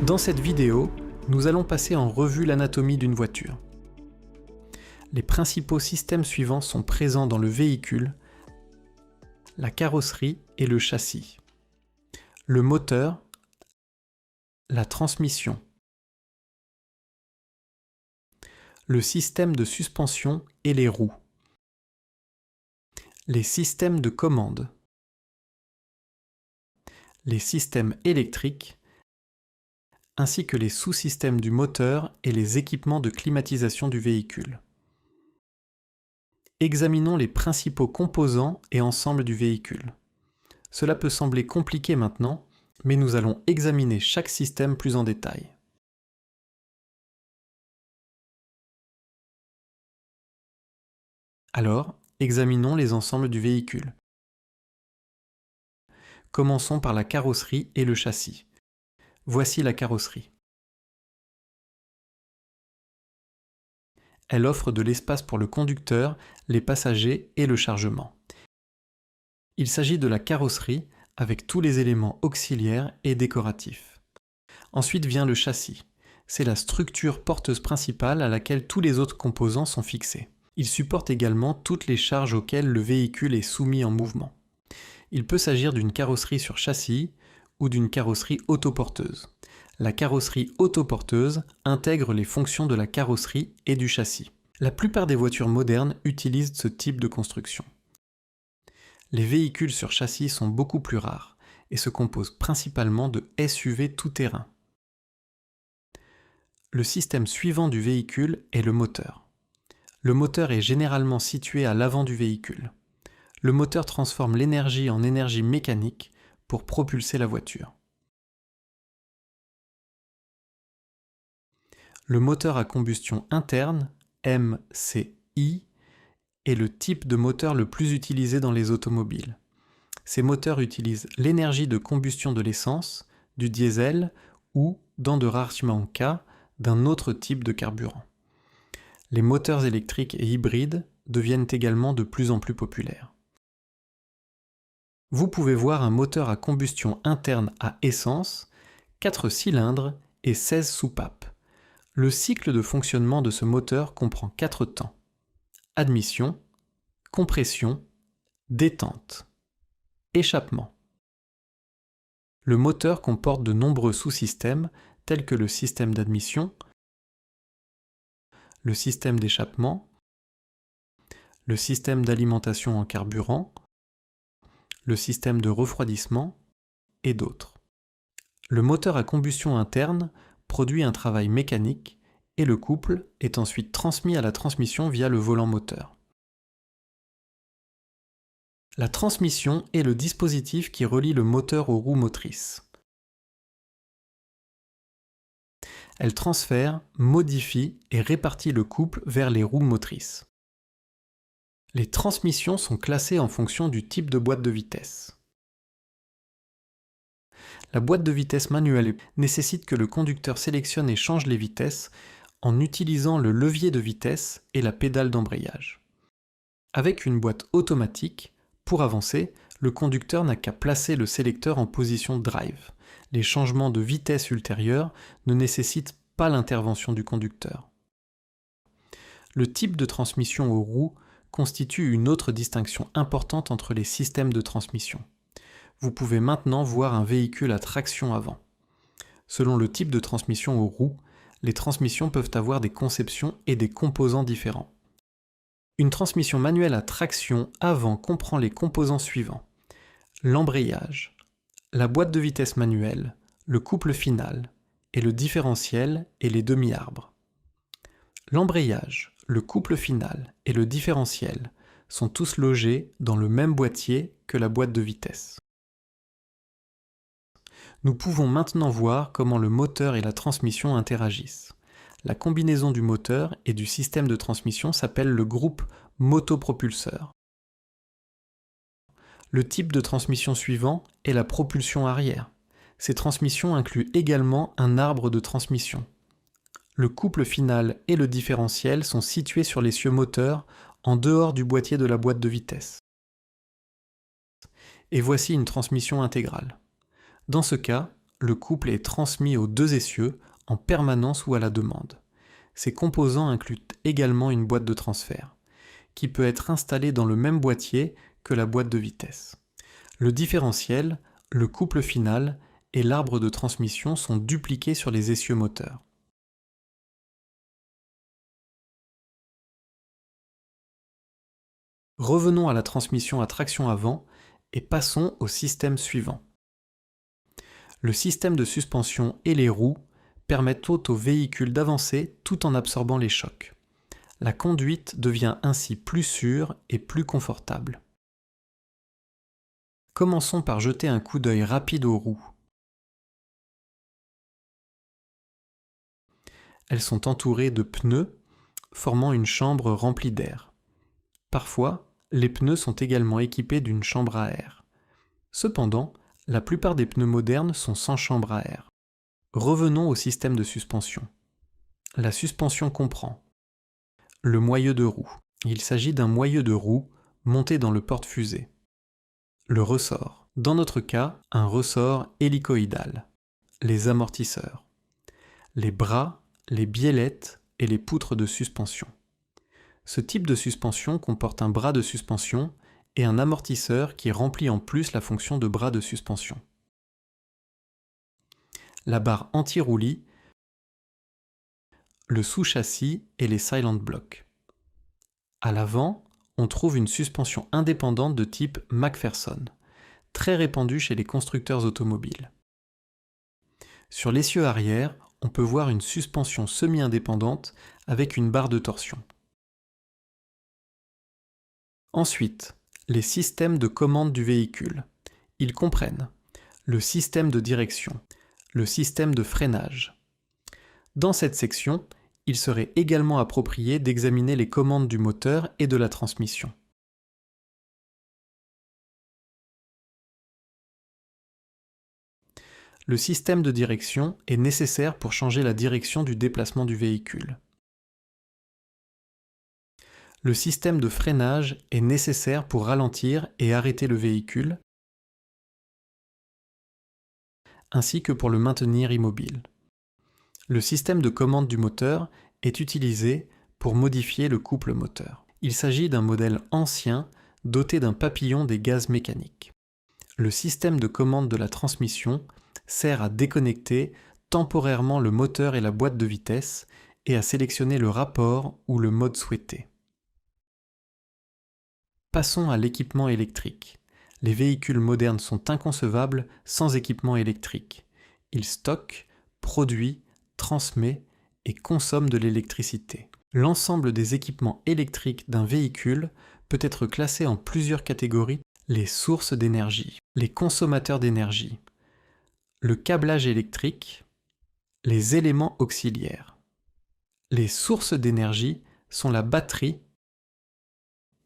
Dans cette vidéo, nous allons passer en revue l'anatomie d'une voiture. Les principaux systèmes suivants sont présents dans le véhicule, la carrosserie et le châssis. Le moteur, la transmission, le système de suspension et les roues, les systèmes de commande, les systèmes électriques, ainsi que les sous-systèmes du moteur et les équipements de climatisation du véhicule. Examinons les principaux composants et ensembles du véhicule. Cela peut sembler compliqué maintenant, mais nous allons examiner chaque système plus en détail. Alors, examinons les ensembles du véhicule. Commençons par la carrosserie et le châssis. Voici la carrosserie. Elle offre de l'espace pour le conducteur, les passagers et le chargement. Il s'agit de la carrosserie avec tous les éléments auxiliaires et décoratifs. Ensuite vient le châssis. C'est la structure porteuse principale à laquelle tous les autres composants sont fixés. Il supporte également toutes les charges auxquelles le véhicule est soumis en mouvement. Il peut s'agir d'une carrosserie sur châssis ou d'une carrosserie autoporteuse. La carrosserie autoporteuse intègre les fonctions de la carrosserie et du châssis. La plupart des voitures modernes utilisent ce type de construction. Les véhicules sur châssis sont beaucoup plus rares et se composent principalement de SUV tout-terrain. Le système suivant du véhicule est le moteur. Le moteur est généralement situé à l'avant du véhicule. Le moteur transforme l'énergie en énergie mécanique pour propulser la voiture. Le moteur à combustion interne, MCI, est le type de moteur le plus utilisé dans les automobiles. Ces moteurs utilisent l'énergie de combustion de l'essence, du diesel ou, dans de rares cas, d'un autre type de carburant. Les moteurs électriques et hybrides deviennent également de plus en plus populaires. Vous pouvez voir un moteur à combustion interne à essence, 4 cylindres et 16 soupapes. Le cycle de fonctionnement de ce moteur comprend 4 temps. Admission, compression, détente, échappement. Le moteur comporte de nombreux sous-systèmes tels que le système d'admission, le système d'échappement, le système d'alimentation en carburant, le système de refroidissement et d'autres. Le moteur à combustion interne produit un travail mécanique et le couple est ensuite transmis à la transmission via le volant moteur. La transmission est le dispositif qui relie le moteur aux roues motrices. Elle transfère, modifie et répartit le couple vers les roues motrices. Les transmissions sont classées en fonction du type de boîte de vitesse. La boîte de vitesse manuelle nécessite que le conducteur sélectionne et change les vitesses en utilisant le levier de vitesse et la pédale d'embrayage. Avec une boîte automatique, pour avancer, le conducteur n'a qu'à placer le sélecteur en position drive. Les changements de vitesse ultérieurs ne nécessitent pas l'intervention du conducteur. Le type de transmission aux roues constitue une autre distinction importante entre les systèmes de transmission. Vous pouvez maintenant voir un véhicule à traction avant. Selon le type de transmission aux roues, les transmissions peuvent avoir des conceptions et des composants différents. Une transmission manuelle à traction avant comprend les composants suivants: l'embrayage, la boîte de vitesse manuelle, le couple final, et le différentiel et les demi-arbres. L'embrayage, le couple final et le différentiel sont tous logés dans le même boîtier que la boîte de vitesse. Nous pouvons maintenant voir comment le moteur et la transmission interagissent. La combinaison du moteur et du système de transmission s'appelle le groupe motopropulseur. Le type de transmission suivant est la propulsion arrière. Ces transmissions incluent également un arbre de transmission. Le couple final et le différentiel sont situés sur l'essieu moteur en dehors du boîtier de la boîte de vitesse. Et voici une transmission intégrale. Dans ce cas, le couple est transmis aux deux essieux en permanence ou à la demande. Ces composants incluent également une boîte de transfert, qui peut être installée dans le même boîtier que la boîte de vitesse. Le différentiel, le couple final et l'arbre de transmission sont dupliqués sur les essieux moteurs. Revenons à la transmission à traction avant et passons au système suivant. Le système de suspension et les roues permettent au véhicule d'avancer tout en absorbant les chocs. La conduite devient ainsi plus sûre et plus confortable. Commençons par jeter un coup d'œil rapide aux roues. Elles sont entourées de pneus, formant une chambre remplie d'air. Parfois, les pneus sont également équipés d'une chambre à air. Cependant, la plupart des pneus modernes sont sans chambre à air. Revenons au système de suspension. La suspension comprend le moyeu de roue. Il s'agit d'un moyeu de roue monté dans le porte-fusée. Le ressort. Dans notre cas, un ressort hélicoïdal. Les amortisseurs. Les bras, les biellettes et les poutres de suspension. Ce type de suspension comporte un bras de suspension et un amortisseur qui remplit en plus la fonction de bras de suspension. La barre anti-roulis, le sous-châssis et les silent blocks. À l'avant, on trouve une suspension indépendante de type McPherson, très répandue chez les constructeurs automobiles. Sur l'essieu arrière, on peut voir une suspension semi-indépendante avec une barre de torsion. Ensuite, les systèmes de commande du véhicule. Ils comprennent le système de direction, le système de freinage. Dans cette section, il serait également approprié d'examiner les commandes du moteur et de la transmission. Le système de direction est nécessaire pour changer la direction du déplacement du véhicule. Le système de freinage est nécessaire pour ralentir et arrêter le véhicule, ainsi que pour le maintenir immobile. Le système de commande du moteur est utilisé pour modifier le couple moteur. Il s'agit d'un modèle ancien doté d'un papillon des gaz mécaniques. Le système de commande de la transmission sert à déconnecter temporairement le moteur et la boîte de vitesse et à sélectionner le rapport ou le mode souhaité. Passons à l'équipement électrique. Les véhicules modernes sont inconcevables sans équipement électrique. Ils stockent, produisent, transmettent et consomment de l'électricité. L'ensemble des équipements électriques d'un véhicule peut être classé en plusieurs catégories: les sources d'énergie, les consommateurs d'énergie, le câblage électrique, les éléments auxiliaires. Les sources d'énergie sont la batterie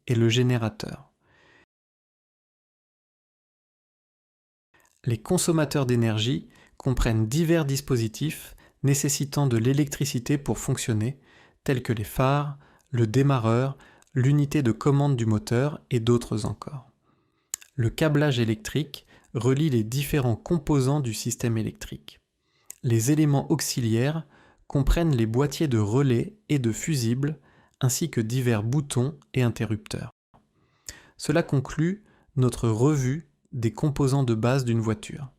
et le générateur. Les consommateurs d'énergie comprennent divers dispositifs nécessitant de l'électricité pour fonctionner, tels que les phares, le démarreur, l'unité de commande du moteur et d'autres encore. Le câblage électrique relie les différents composants du système électrique. Les éléments auxiliaires comprennent les boîtiers de relais et de fusibles, ainsi que divers boutons et interrupteurs. Cela conclut notre revue des composants de base d'une voiture.